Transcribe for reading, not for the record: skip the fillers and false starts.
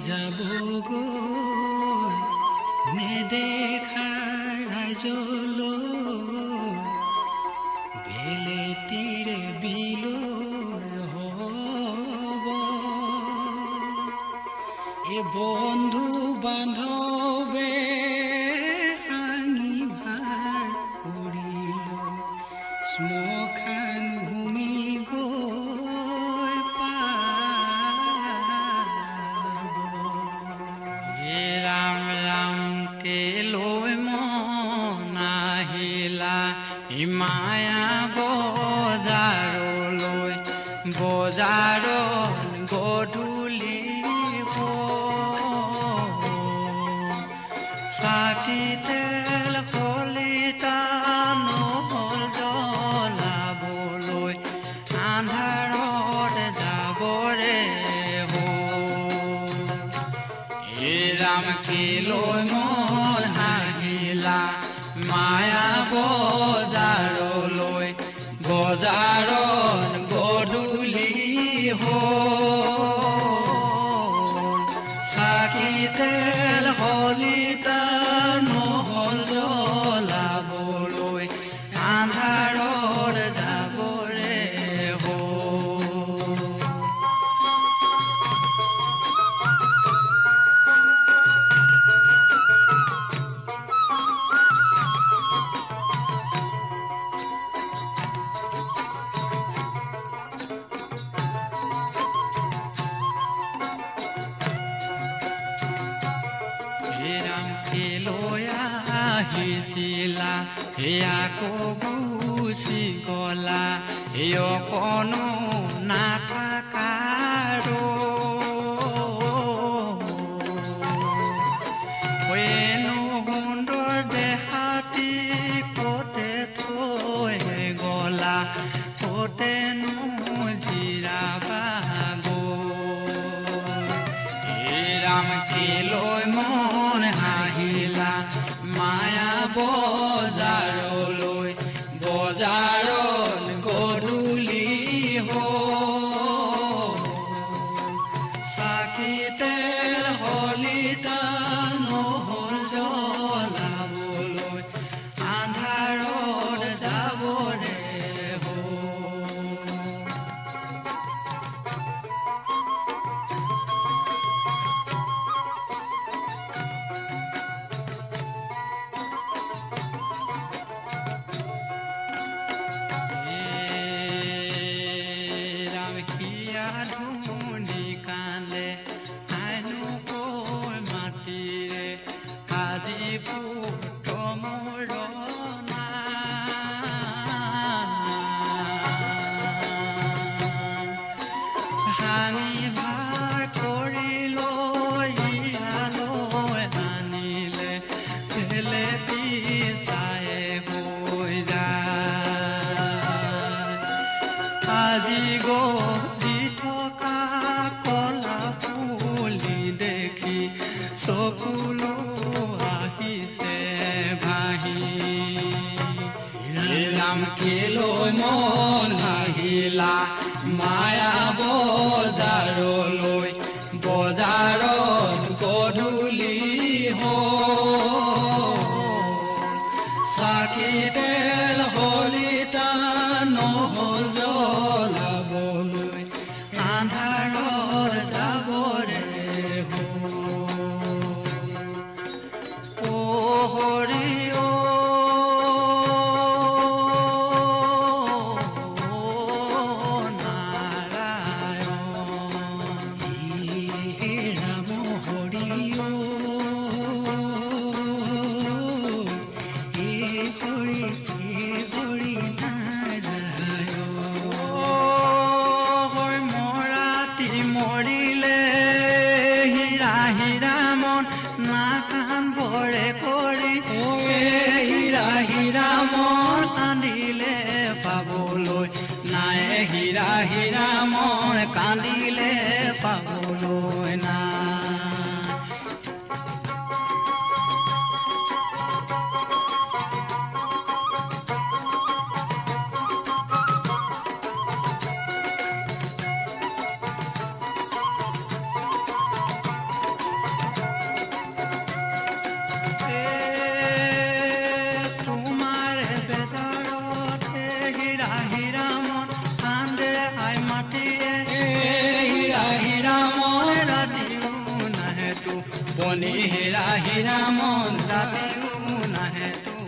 যাবগৈ নেদেখা ৰাইজলৈ বেলেতিৰে বিলৈ হ'ব এ বন্ধু বান্ধৱে হাঙি ভাৰ কৰিল শ্মশান ভূমি গৈ পাব ৰাম ৰাম কে লৈ মন আহিলা মায়া বজাৰলৈ বজাৰত গধূলি চাকি তেল শলিতা নহল জ্বলাবলৈ আন্ধাৰত যাবৰে ৰাম কি লৈ মন হাঁহিলা মায়া বজাৰলৈ বজাৰত গধূলি চাকি তেল শলিতা নহল জ্বলাবলৈ আন্ধাৰত যাবৰে আহিছিলা আকৌ গুচি গলা অকণো নাথাকাৰো এনো সুন্দৰ দেহাতি কতে থৈ গলা কতেনো জিৰাবা ৰাম কি লৈ মন হাঁহিলা মায়া বজাৰলৈ বজাৰত গধূলি চাকি তেল শলিতা নহল জ্বলাবলৈ আন্ধাৰত যাবৰে ধুনি কান্দে আইনো কৈ মাতিৰে আজি পুত মৰণা হানি ভাৰ কৰি লৈ আনিলে পেলেতি চায়ে হৈ যায় আজি গৈ থকা কলা ফুলি দেখি চকুলো আহিছে ভাহি ৰাম কি লৈ মন আহিলা মায়া বজাৰলৈ বজাৰত গধূলি চাকি তেল শলিতা নহল জ্বলাবলৈ আন্ধাৰত যাবৰে ও হৰি মৰিলে হীৰা হীৰা মন নাকান ভৰে কৰি হীৰা হীৰা মন কান্দিলে পাবলৈ নাই হীৰা হীৰা মন কান্দিলে পাবলৈ নাই বনি হীৰা হীৰা মন ৰাতিও নাহে তোমাৰ